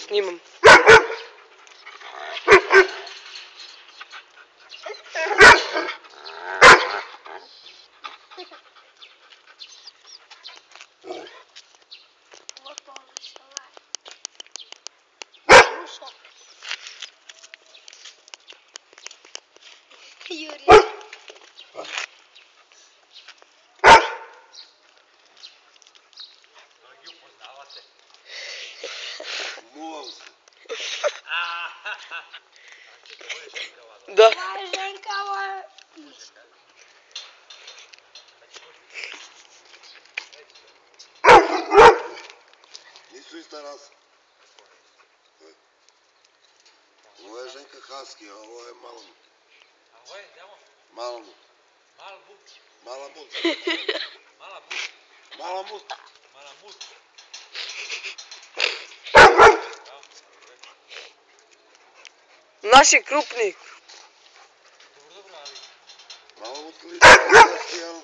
snimam. Juri. Mnogi upoznavate. Muvam se. Čekaj, ovo je ženka ova dole. Da. Moja ženka, ovo je... Nisu ista rasa. Ovo je ženka Husky, a ovo je Malamut. A ovo je, demo? Malamut. Malbut. Malamut. Malabut. Malamut. Malamut. Naš je krupnik. Dobro, dobro, ali... Malamut liči na Husky, ali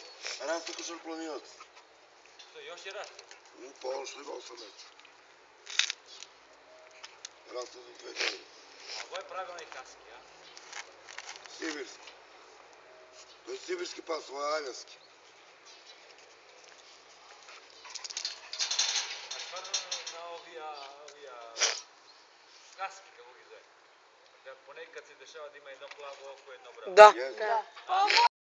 rasta ko šarplanijac. Što, još je rasta? Pa ono što ima 8 metara. Rasta za 2 godine. A ovo je pravilni Husky, a? Sibirski. To je sibirski pas, ovo je aljanski. A stvarno na ovija... Husky, kako ih zove. Da ponekad se dešava da ima jedno plavo oko, jedno bravo. Da. Jeste. Da.